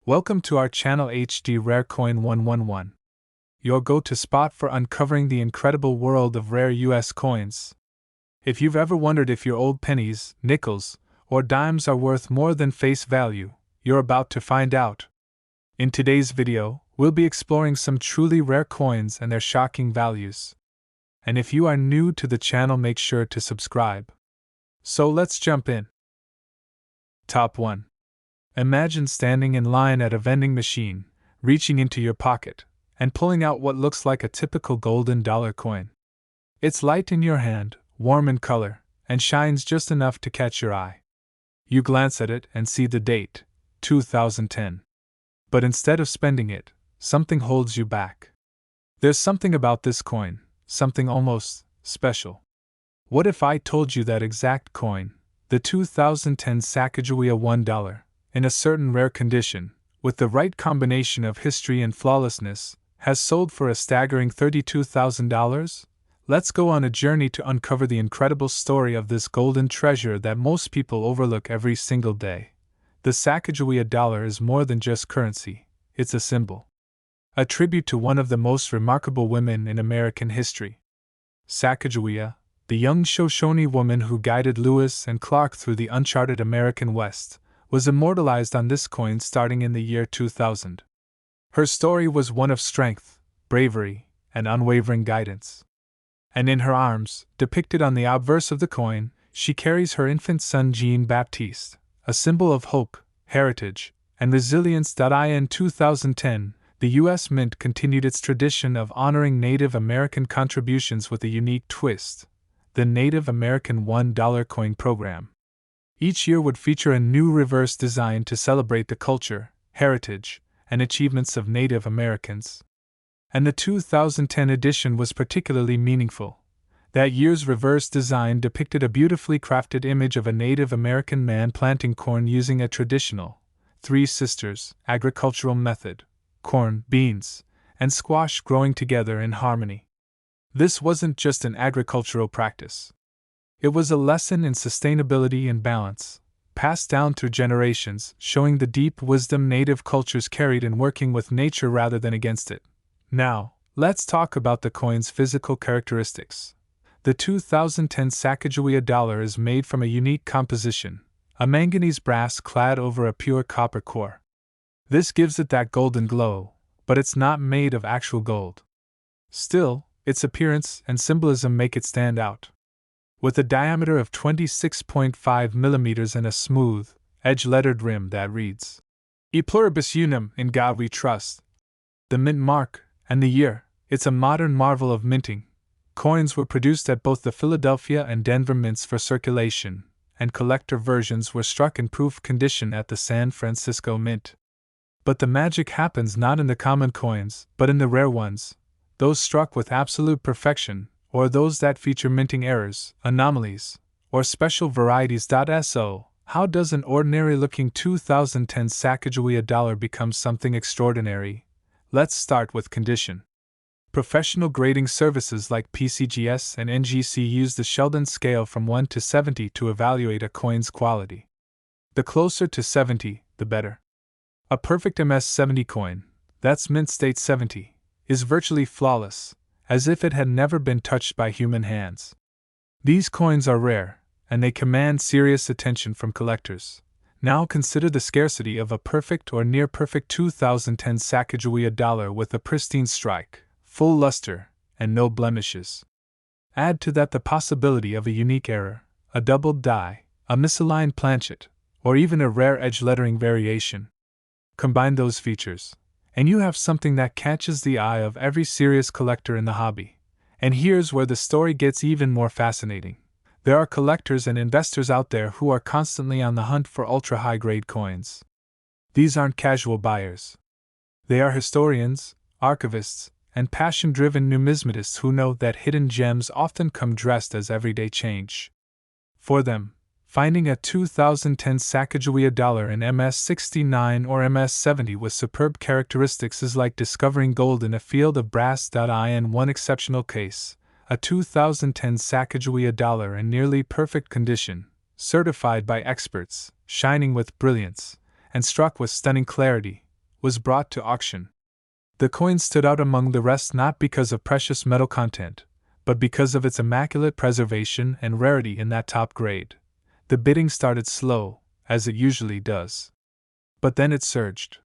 Welcome to our channel HD Rare Coin 111, your go-to spot for uncovering the incredible world of rare US coins. If you've ever wondered if your old pennies, nickels, or dimes are worth more than face value, you're about to find out. In today's video, we'll be exploring some truly rare coins and their shocking values. And if you are new to the channel, make sure to subscribe. So let's jump in. Top 1. Imagine standing in line at a vending machine, reaching into your pocket, and pulling out what looks like a typical golden dollar coin. It's light in your hand, warm in color, and shines just enough to catch your eye. You glance at it and see the date, 2010. But instead of spending it, something holds you back. There's something about this coin, something almost special. What if I told you that exact coin, the 2010 Sakagawea $1, in a certain rare condition, with the right combination of history and flawlessness, has sold for a staggering $32,000? Let's go on a journey to uncover the incredible story of this golden treasure that most people overlook every single day. The Sakagawea dollar is more than just currency, it's a symbol. A tribute to one of the most remarkable women in American history. Sakagawea, the young Shoshone woman who guided Lewis and Clark through the uncharted American West, was immortalized on this coin starting in the year 2000. Her story was one of strength, bravery, and unwavering guidance. And in her arms, depicted on the obverse of the coin, she carries her infant son Jean-Baptiste, a symbol of hope, heritage, and resilience. In 2010, the U.S. Mint continued its tradition of honoring Native American contributions with a unique twist: the Native American $1 coin program. Each year would feature a new reverse design to celebrate the culture, heritage, and achievements of Native Americans. And the 2010 edition was particularly meaningful. That year's reverse design depicted a beautifully crafted image of a Native American man planting corn using a traditional, Three Sisters, agricultural method: corn, beans, and squash growing together in harmony. This wasn't just an agricultural practice. It was a lesson in sustainability and balance, passed down through generations, showing the deep wisdom Native cultures carried in working with nature rather than against it. Now, let's talk about the coin's physical characteristics. The 2010 Sakagawea dollar is made from a unique composition, a manganese brass clad over a pure copper core. This gives it that golden glow, but it's not made of actual gold. Still, its appearance and symbolism make it stand out. With a diameter of 26.5 millimeters and a smooth, edge-lettered rim that reads, E pluribus unum, in God we trust. The mint mark, and the year, it's a modern marvel of minting. Coins were produced at both the Philadelphia and Denver mints for circulation, and collector versions were struck in proof condition at the San Francisco Mint. But the magic happens not in the common coins, but in the rare ones, those struck with absolute perfection, or those that feature minting errors, anomalies, or special varieties. So, how does an ordinary-looking 2010 Sakagawea dollar become something extraordinary? Let's start with condition. Professional grading services like PCGS and NGC use the Sheldon scale from 1 to 70 to evaluate a coin's quality. The closer to 70, the better. A perfect MS-70 coin, that's mint state 70, is virtually flawless, as if it had never been touched by human hands. These coins are rare, and they command serious attention from collectors. Now consider the scarcity of a perfect or near-perfect 2010 Sakagawea dollar with a pristine strike, full luster, and no blemishes. Add to that the possibility of a unique error, a doubled die, a misaligned planchet, or even a rare edge lettering variation. Combine those features, and you have something that catches the eye of every serious collector in the hobby. And here's where the story gets even more fascinating. There are collectors and investors out there who are constantly on the hunt for ultra-high-grade coins. These aren't casual buyers. They are historians, archivists, and passion-driven numismatists who know that hidden gems often come dressed as everyday change. For them, finding a 2010 Sakagawea dollar in MS-69 or MS-70 with superb characteristics is like discovering gold in a field of brass. In one exceptional case, a 2010 Sakagawea dollar in nearly perfect condition, certified by experts, shining with brilliance, and struck with stunning clarity, was brought to auction. The coin stood out among the rest not because of precious metal content, but because of its immaculate preservation and rarity in that top grade. The bidding started slow, as it usually does. But then it surged.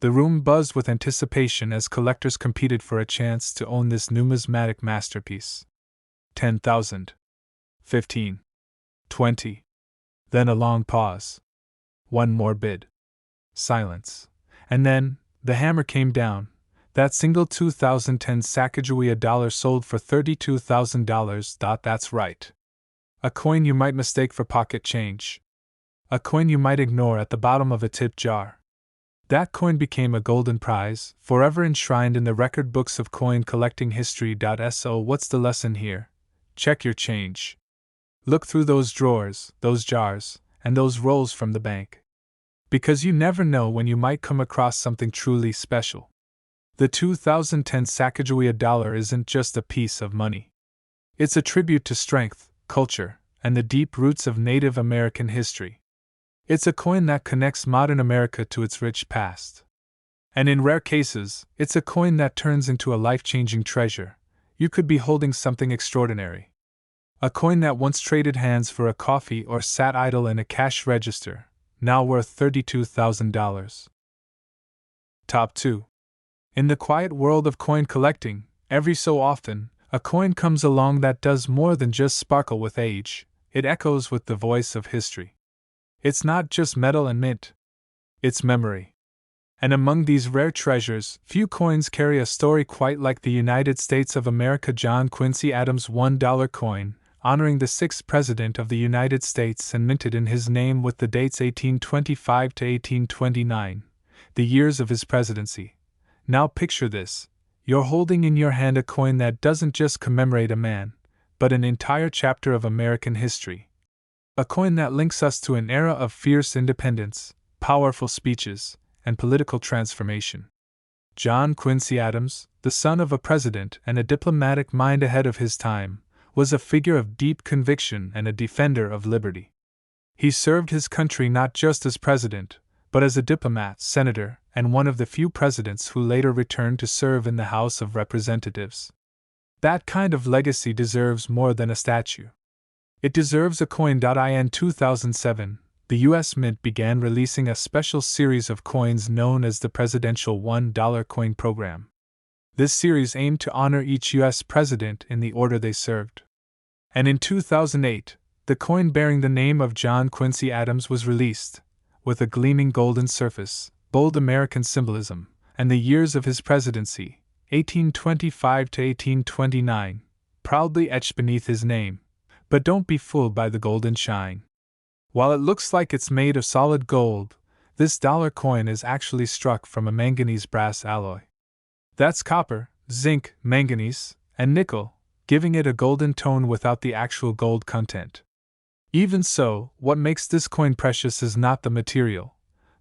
The room buzzed with anticipation as collectors competed for a chance to own this numismatic masterpiece. 10,000. 15. 20. Then a long pause. One more bid. Silence. And then, the hammer came down. That single 2010 Sakagawea dollar sold for $32,000. That's right. A coin you might mistake for pocket change. A coin you might ignore at the bottom of a tip jar. That coin became a golden prize, forever enshrined in the record books of coin collecting history. So what's the lesson here? Check your change. Look through those drawers, those jars, and those rolls from the bank. Because you never know when you might come across something truly special. The 2010 Sakagawea dollar isn't just a piece of money. It's a tribute to strength, culture, and the deep roots of Native American history. It's a coin that connects modern America to its rich past. And in rare cases, it's a coin that turns into a life-changing treasure. You could be holding something extraordinary. A coin that once traded hands for a coffee or sat idle in a cash register, now worth $32,000. Top 2. In the quiet world of coin collecting, every so often, a coin comes along that does more than just sparkle with age, it echoes with the voice of history. It's not just metal and mint. It's memory. And among these rare treasures, few coins carry a story quite like the United States of America. John Quincy Adams $1 coin, honoring the 6th President of the United States and minted in his name with the dates 1825 to 1829, the years of his presidency. Now picture this. You're holding in your hand a coin that doesn't just commemorate a man, but an entire chapter of American history. A coin that links us to an era of fierce independence, powerful speeches, and political transformation. John Quincy Adams, the son of a president and a diplomatic mind ahead of his time, was a figure of deep conviction and a defender of liberty. He served his country not just as president, but as a diplomat, senator, and one of the few presidents who later returned to serve in the House of Representatives. That kind of legacy deserves more than a statue. It deserves a coin. In 2007, the U.S. Mint began releasing a special series of coins known as the Presidential $1 Coin Program. This series aimed to honor each U.S. president in the order they served. And in 2008, the coin bearing the name of John Quincy Adams was released, with a gleaming golden surface, bold American symbolism, and the years of his presidency, 1825 to 1829, proudly etched beneath his name. But don't be fooled by the golden shine. While it looks like it's made of solid gold, this dollar coin is actually struck from a manganese brass alloy. That's copper, zinc, manganese, and nickel, giving it a golden tone without the actual gold content. Even so, what makes this coin precious is not the material,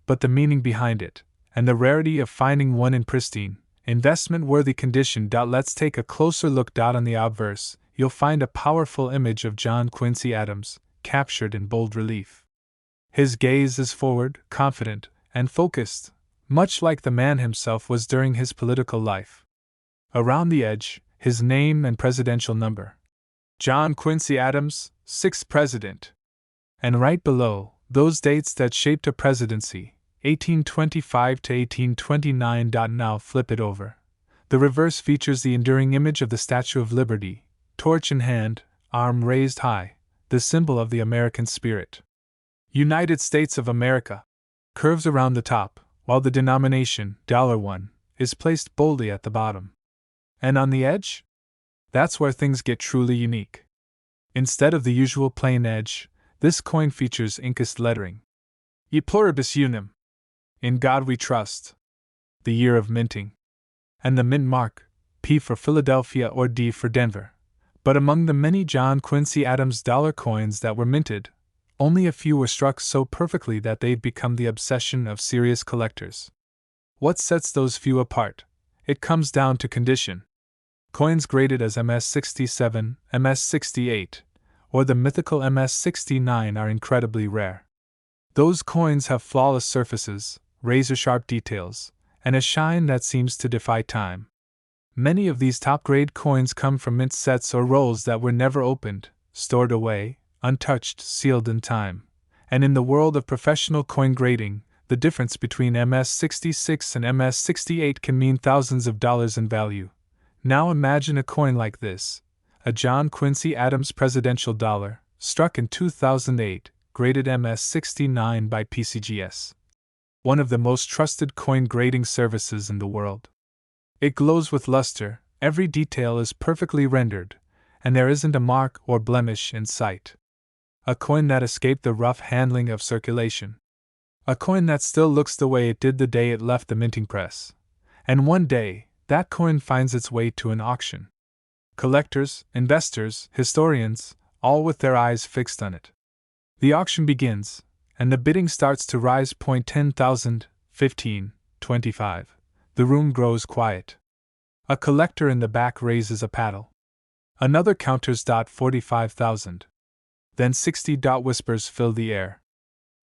but the meaning behind it, and the rarity of finding one in pristine, investment-worthy condition. Let's take a closer look. On the obverse, you'll find a powerful image of John Quincy Adams, captured in bold relief. His gaze is forward, confident, and focused, much like the man himself was during his political life. Around the edge, his name and presidential number. John Quincy Adams, 6th President. And right below, those dates that shaped a presidency, 1825 to 1829. Now flip it over. The reverse features the enduring image of the Statue of Liberty, torch in hand, arm raised high, the symbol of the American spirit. United States of America curves around the top, while the denomination, $1, is placed boldly at the bottom. And on the edge? That's where things get truly unique. Instead of the usual plain edge, this coin features inkest lettering. E pluribus unum. In God we trust. The year of minting. And the mint mark, P for Philadelphia or D for Denver. But among the many John Quincy Adams dollar coins that were minted, only a few were struck so perfectly that they'd become the obsession of serious collectors. What sets those few apart? It comes down to condition. Coins graded as MS-67, MS-68, or the mythical MS-69 are incredibly rare. Those coins have flawless surfaces, razor-sharp details, and a shine that seems to defy time. Many of these top-grade coins come from mint sets or rolls that were never opened, stored away, untouched, sealed in time. And in the world of professional coin grading, the difference between MS-66 and MS-68 can mean thousands of dollars in value. Now imagine a coin like this, a John Quincy Adams presidential dollar, struck in 2008, graded MS-69 by PCGS, one of the most trusted coin grading services in the world. It glows with luster, every detail is perfectly rendered, and there isn't a mark or blemish in sight. A coin that escaped the rough handling of circulation. A coin that still looks the way it did the day it left the minting press. And one day, that coin finds its way to an auction. Collectors, investors, historians, all with their eyes fixed on it. The auction begins, and the bidding starts to rise. 10,000, 15, 25. The room grows quiet. A collector in the back raises a paddle. Another counters. 45,000. Then 60. Whispers fill the air.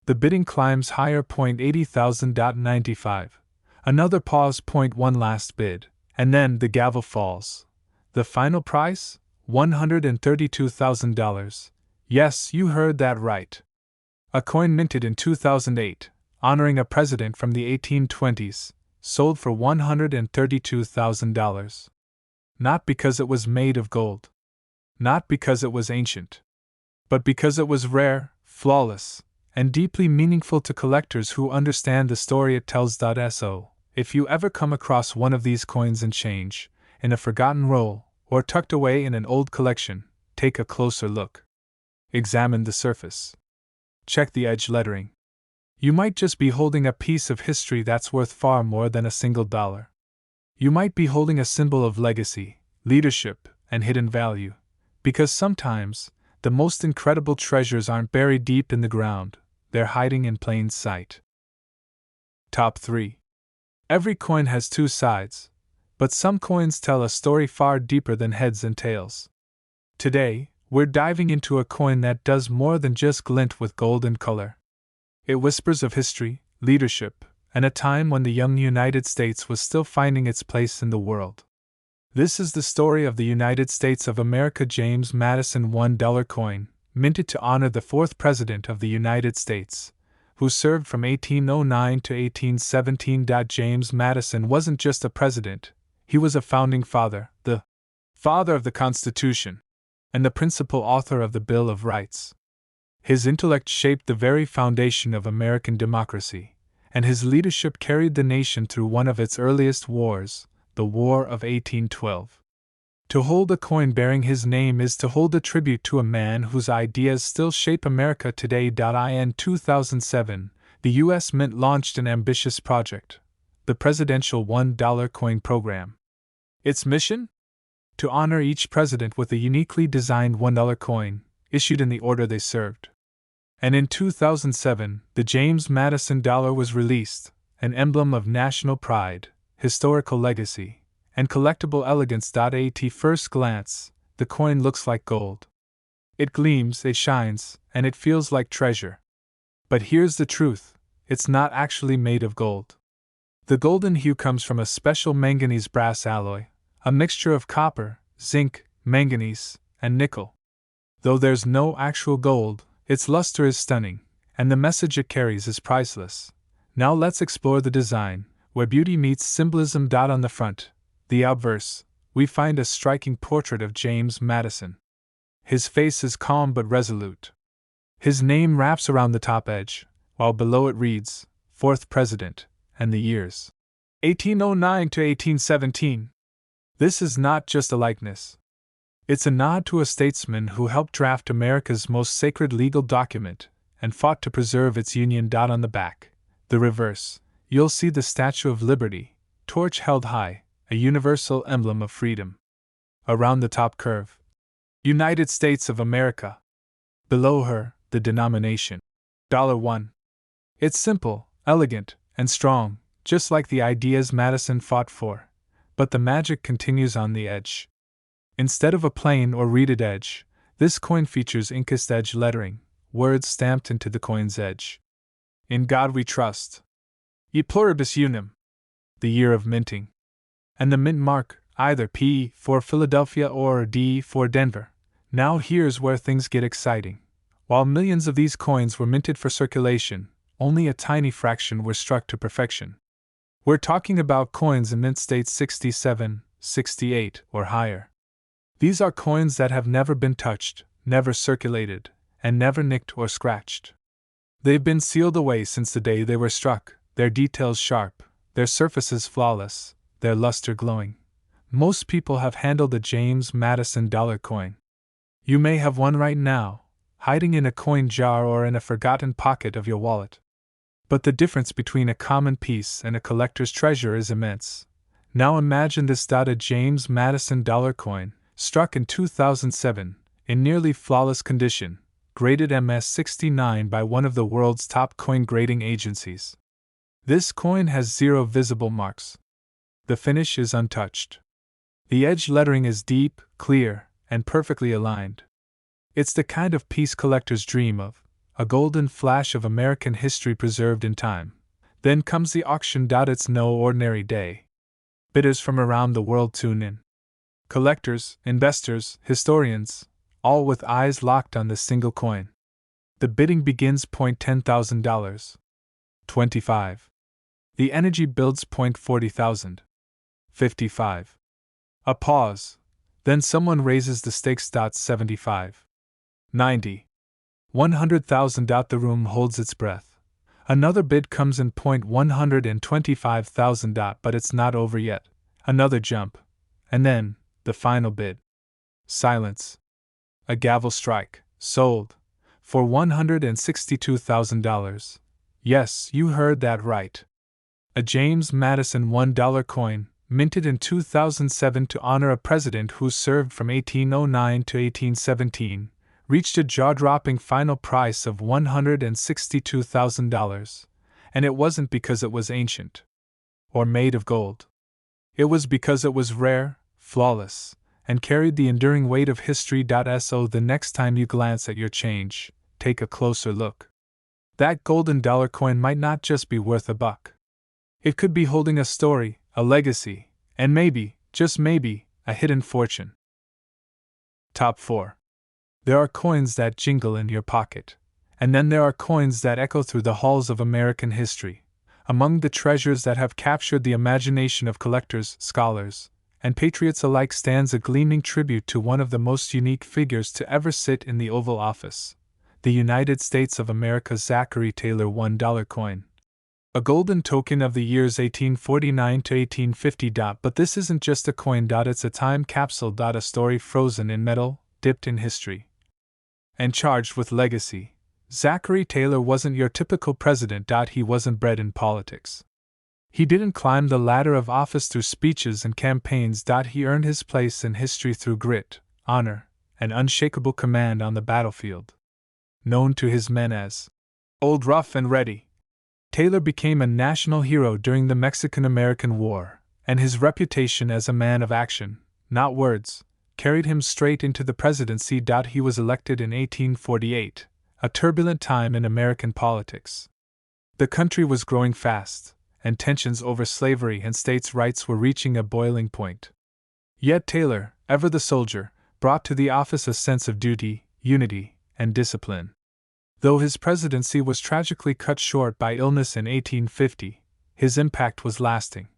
The bidding climbs higher. 80,000. 95. Another pause. One last bid, and then the gavel falls. The final price? $132,000. Yes, you heard that right. A coin minted in 2008, honoring a president from the 1820s, sold for $132,000. Not because it was made of gold. Not because it was ancient. But because it was rare, flawless, and deeply meaningful to collectors who understand the story it tells. So, if you ever come across one of these coins in change, in a forgotten roll, or tucked away in an old collection, take a closer look. Examine the surface. Check the edge lettering. You might just be holding a piece of history that's worth far more than a single dollar. You might be holding a symbol of legacy, leadership, and hidden value, because sometimes, the most incredible treasures aren't buried deep in the ground, they're hiding in plain sight. Top 3. Every coin has two sides, but some coins tell a story far deeper than heads and tails. Today, we're diving into a coin that does more than just glint with golden color. It whispers of history, leadership, and a time when the young United States was still finding its place in the world. This is the story of the United States of America. James Madison $1 coin, minted to honor the fourth President of the United States, who served from 1809 to 1817. James Madison wasn't just a president, he was a founding father, the father of the Constitution, and the principal author of the Bill of Rights. His intellect shaped the very foundation of American democracy, and his leadership carried the nation through one of its earliest wars, the War of 1812. To hold a coin bearing his name is to hold a tribute to a man whose ideas still shape America today. In 2007, the U.S. Mint launched an ambitious project, the Presidential $1 Coin Program. Its mission? To honor each president with a uniquely designed $1 coin, issued in the order they served. And in 2007, the James Madison dollar was released, an emblem of national pride, historical legacy, and collectible elegance. At first glance, the coin looks like gold. It gleams, it shines, and it feels like treasure. But here's the truth, it's not actually made of gold. The golden hue comes from a special manganese brass alloy, a mixture of copper, zinc, manganese, and nickel. Though there's no actual gold, its luster is stunning, and the message it carries is priceless. Now let's explore the design, where beauty meets symbolism. On the front, the obverse, we find a striking portrait of James Madison. His face is calm but resolute. His name wraps around the top edge, while below it reads, Fourth President, and the years 1809 to 1817. This is not just a likeness. It's a nod to a statesman who helped draft America's most sacred legal document and fought to preserve its union. On the back, the reverse, you'll see the Statue of Liberty, torch held high, a universal emblem of freedom. Around the top curve, United States of America. Below her, the denomination, $1. It's simple, elegant, and strong, just like the ideas Madison fought for. But the magic continues on the edge. Instead of a plain or reeded edge, this coin features inked edge lettering, words stamped into the coin's edge. In God we trust. E pluribus unum. the year of minting. And the mint mark, either P for Philadelphia or D for Denver. Now here's where things get exciting. While millions of these coins were minted for circulation, only a tiny fraction were struck to perfection. We're talking about coins in mint state 67, 68, or higher. These are coins that have never been touched, never circulated, and never nicked or scratched. They've been sealed away since the day they were struck, their details sharp, their surfaces flawless, their luster glowing. Most people have handled a James Madison dollar coin. You may have one right now, hiding in a coin jar or in a forgotten pocket of your wallet. But the difference between a common piece and a collector's treasure is immense. Now imagine this: a James Madison dollar coin, struck in 2007, in nearly flawless condition, graded MS-69 by one of the world's top coin grading agencies. This coin has 0 visible marks. The finish is untouched. The edge lettering is deep, clear, and perfectly aligned. It's the kind of piece collectors dream of, a golden flash of American history preserved in time. Then comes the auction. It's no ordinary day. Bidders from around the world tune in. Collectors, investors, historians, all with eyes locked on this single coin. The bidding begins. $10,000. 25. The energy builds. $40,000. 55. A pause. Then someone raises the stakes. 75. 90. 100,000. The room holds its breath. Another bid comes in. $125,000. But it's not over yet. Another jump. And then, the final bid. Silence. A gavel strike. Sold. For $162,000. Yes, you heard that right. A James Madison $1 coin, minted in 2007 to honor a president who served from 1809 to 1817, reached a jaw-dropping final price of $162,000. And it wasn't because it was ancient or made of gold. It was because it was rare, flawless, and carried the enduring weight of history. So the next time you glance at your change, take a closer look. That golden dollar coin might not just be worth $1. It could be holding a story, a legacy, and maybe, just maybe, a hidden fortune. Top 4. There are coins that jingle in your pocket, and then there are coins that echo through the halls of American history. Among the treasures that have captured the imagination of collectors, scholars, and patriots alike stands a gleaming tribute to one of the most unique figures to ever sit in the Oval Office, the United States of America's Zachary Taylor $1 coin. A golden token of the years 1849 to 1850. But this isn't just a coin. It's a time capsule. A story frozen in metal, dipped in history, and charged with legacy. Zachary Taylor wasn't your typical president. He wasn't bred in politics. He didn't climb the ladder of office through speeches and campaigns. He earned his place in history through grit, honor, and unshakable command on the battlefield. Known to his men as Old Rough and Ready, Taylor became a national hero during the Mexican-American War, and his reputation as a man of action, not words, carried him straight into the presidency. He was elected in 1848, a turbulent time in American politics. The country was growing fast, and tensions over slavery and states' rights were reaching a boiling point. Yet Taylor, ever the soldier, brought to the office a sense of duty, unity, and discipline. Though his presidency was tragically cut short by illness in 1850, his impact was lasting.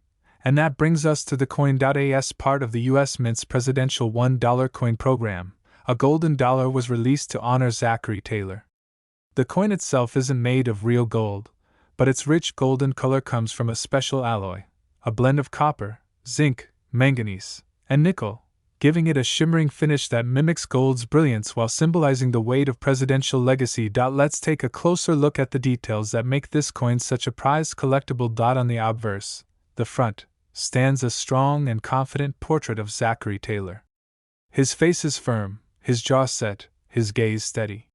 And that brings us to the coin. As part of the U.S. Mint's presidential $1 coin program, a golden dollar was released to honor Zachary Taylor. The coin itself isn't made of real gold, but its rich golden color comes from a special alloy, a blend of copper, zinc, manganese, and nickel, giving it a shimmering finish that mimics gold's brilliance while symbolizing the weight of presidential legacy. Let's take a closer look at the details that make this coin such a prized collectible. On the obverse, the front, stands a strong and confident portrait of Zachary Taylor. His face is firm, his jaw set, his gaze steady.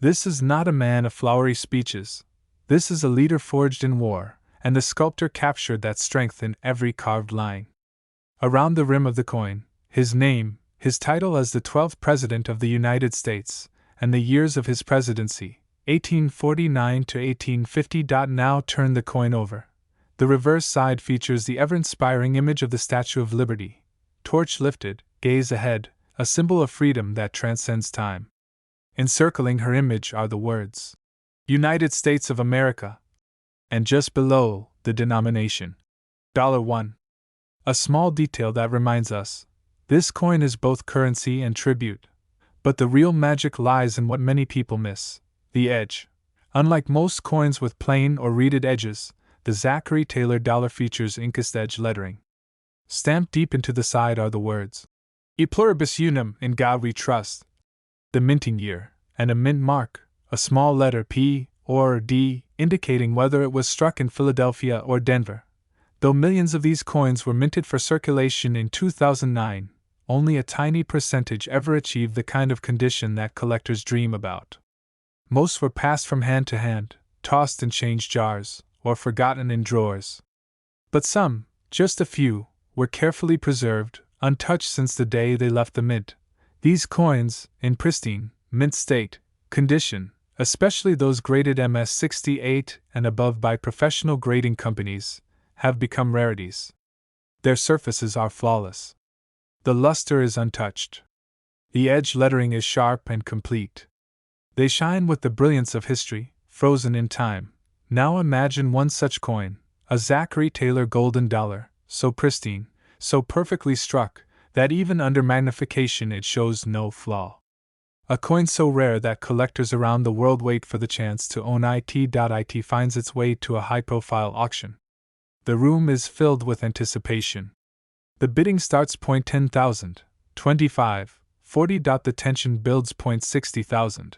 This is not a man of flowery speeches. This is a leader forged in war, and the sculptor captured that strength in every carved line. Around the rim of the coin, his name, his title as the 12th President of the United States, and the years of his presidency, 1849 to 1850. Now turn the coin over. The reverse side features the ever-inspiring image of the Statue of Liberty, torch lifted, gaze ahead, a symbol of freedom that transcends time. Encircling her image are the words, United States of America, and just below, the denomination, $1. A small detail that reminds us, this coin is both currency and tribute. But the real magic lies in what many people miss, the edge. Unlike most coins with plain or reeded edges, the Zachary Taylor dollar features inked edge lettering. Stamped deep into the side are the words, E pluribus unum, in God we trust, the minting year, and a mint mark, a small letter P or D, indicating whether it was struck in Philadelphia or Denver. Though millions of these coins were minted for circulation in 2009, only a tiny percentage ever achieved the kind of condition that collectors dream about. Most were passed from hand to hand, tossed in change jars, or forgotten in drawers. But some, just a few, were carefully preserved, untouched since the day they left the mint. These coins, in pristine, mint state, condition, especially those graded MS-68 and above by professional grading companies, have become rarities. Their surfaces are flawless. The luster is untouched. The edge lettering is sharp and complete. They shine with the brilliance of history, frozen in time. Now imagine one such coin, a Zachary Taylor golden dollar, so pristine, so perfectly struck, that even under magnification it shows no flaw. A coin so rare that collectors around the world wait for the chance to own it. It finds its way to a high-profile auction. The room is filled with anticipation. The bidding starts $10,000, $25, $40. The tension builds $60,000.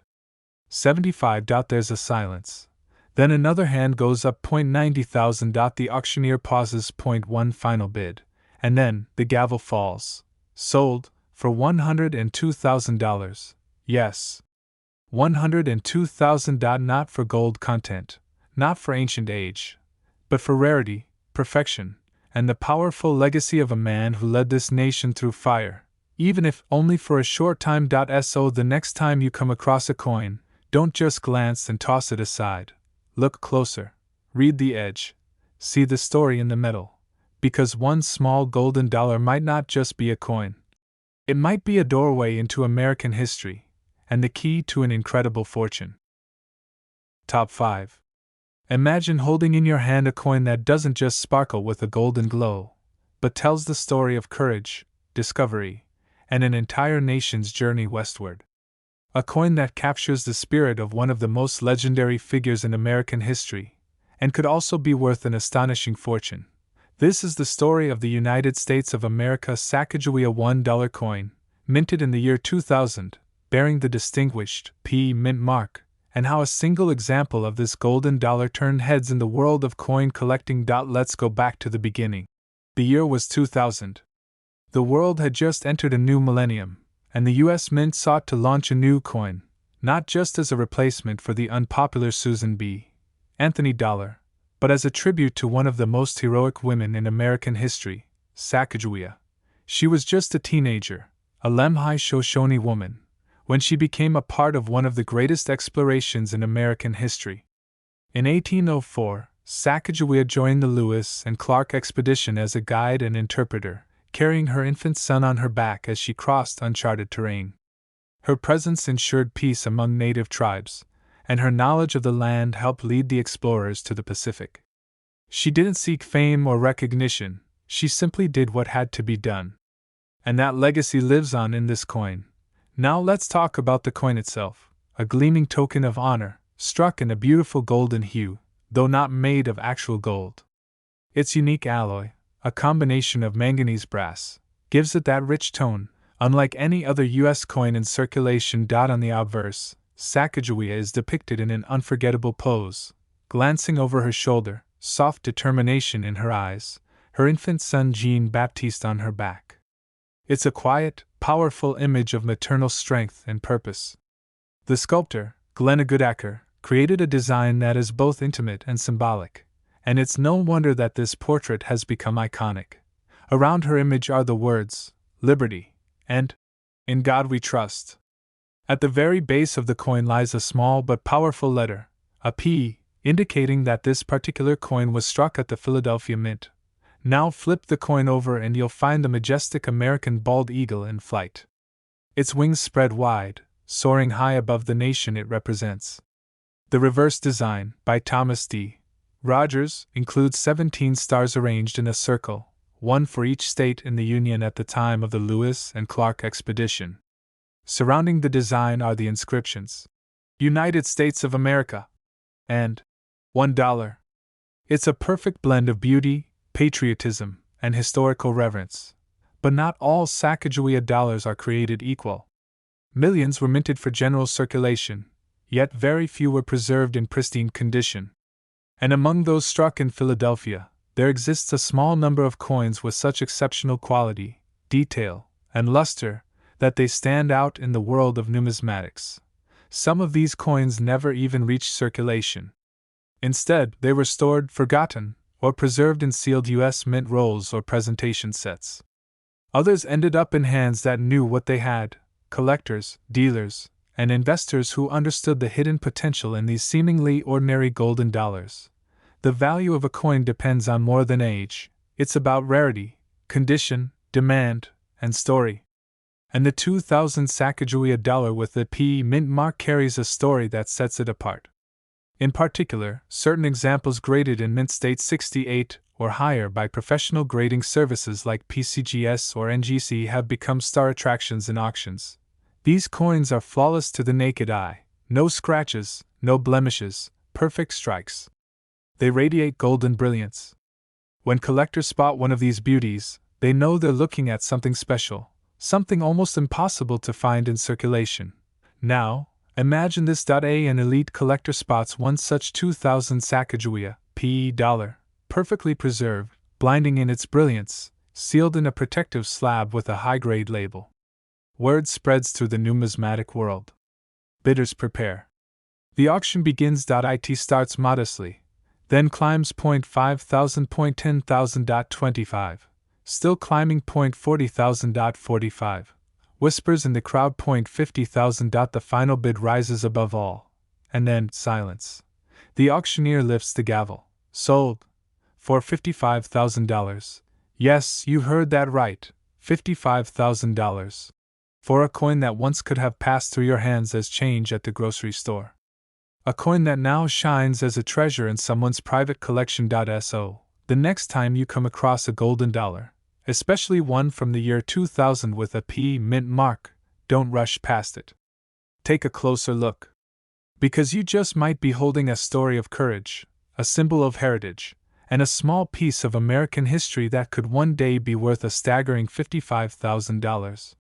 $75. There's a silence. Then another hand goes up $90,000. The auctioneer pauses. $1 final bid. And then, the gavel falls. Sold, for $102,000. Yes. $102,000. Not for gold content, not for ancient age, but for rarity, perfection, and the powerful legacy of a man who led this nation through fire, even if only for a short time. So the next time you come across a coin, don't just glance and toss it aside. Look closer, read the edge, see the story in the metal, because one small golden dollar might not just be a coin. It might be a doorway into American history, and the key to an incredible fortune. Top 5. Imagine holding in your hand a coin that doesn't just sparkle with a golden glow, but tells the story of courage, discovery, and an entire nation's journey westward. A coin that captures the spirit of one of the most legendary figures in American history, and could also be worth an astonishing fortune. This is the story of the United States of America Sakagawea $1 coin, minted in the year 2000, bearing the distinguished P mint mark, and how a single example of this golden dollar turned heads in the world of coin collecting. Let's go back to the beginning. The year was 2000. The world had just entered a new millennium, and the U.S. Mint sought to launch a new coin, not just as a replacement for the unpopular Susan B. Anthony dollar, but as a tribute to one of the most heroic women in American history, Sakagawea. She was just a teenager, a Lemhi Shoshone woman, when she became a part of one of the greatest explorations in American history. In 1804, Sakagawea joined the Lewis and Clark expedition as a guide and interpreter, carrying her infant son on her back as she crossed uncharted terrain. Her presence ensured peace among native tribes, and her knowledge of the land helped lead the explorers to the Pacific. She didn't seek fame or recognition, she simply did what had to be done. And that legacy lives on in this coin. Now let's talk about the coin itself, a gleaming token of honor, struck in a beautiful golden hue, though not made of actual gold. Its unique alloy, a combination of manganese brass, gives it that rich tone, unlike any other U.S. coin in circulation. On the obverse, Sakagawea is depicted in an unforgettable pose, glancing over her shoulder, soft determination in her eyes, her infant son Jean-Baptiste on her back. It's a quiet, powerful image of maternal strength and purpose. The sculptor, Glenn Goodacre, created a design that is both intimate and symbolic, and it's no wonder that this portrait has become iconic. Around her image are the words, Liberty, and In God We Trust. At the very base of the coin lies a small but powerful letter, a P, indicating that this particular coin was struck at the Philadelphia Mint. Now flip the coin over and you'll find the majestic American bald eagle in flight. Its wings spread wide, soaring high above the nation it represents. The reverse design, by Thomas D. Rogers, includes 17 stars arranged in a circle, one for each state in the Union at the time of the Lewis and Clark expedition. Surrounding the design are the inscriptions, United States of America, and $1. It's a perfect blend of beauty, patriotism, and historical reverence. But not all Sacagawea dollars are created equal. Millions were minted for general circulation, yet very few were preserved in pristine condition. And among those struck in Philadelphia, there exists a small number of coins with such exceptional quality, detail, and luster that they stand out in the world of numismatics. Some of these coins never even reached circulation. Instead, they were stored, forgotten, or preserved in sealed U.S. Mint rolls or presentation sets. Others ended up in hands that knew what they had, collectors, dealers, and investors who understood the hidden potential in these seemingly ordinary golden dollars. The value of a coin depends on more than age, it's about rarity, condition, demand, and story. And the 2000 Sacagawea dollar with the P mint mark carries a story that sets it apart. In particular, certain examples graded in mint state 68 or higher by professional grading services like PCGS or NGC have become star attractions in auctions. These coins are flawless to the naked eye, no scratches, no blemishes, perfect strikes. They radiate golden brilliance. When collectors spot one of these beauties, they know they're looking at something special, something almost impossible to find in circulation. Now, imagine this. An elite collector spots one such 2000 Sacagawea P dollar, perfectly preserved, blinding in its brilliance, sealed in a protective slab with a high-grade label. Word spreads through the numismatic world. Bidders prepare. The auction begins. It starts modestly, then climbs 5,000, 10,000, 25, still climbing 40,000, 45. Whispers in the crowd 50,000. The final bid rises above all, and then silence. The auctioneer lifts the gavel. Sold for $55,000. Yes, you heard that right, $55,000. For a coin that once could have passed through your hands as change at the grocery store. A coin that now shines as a treasure in someone's private collection. So, the next time you come across a golden dollar, especially one from the year 2000 with a P mint mark, don't rush past it. Take a closer look. Because you just might be holding a story of courage, a symbol of heritage, and a small piece of American history that could one day be worth a staggering $55,000.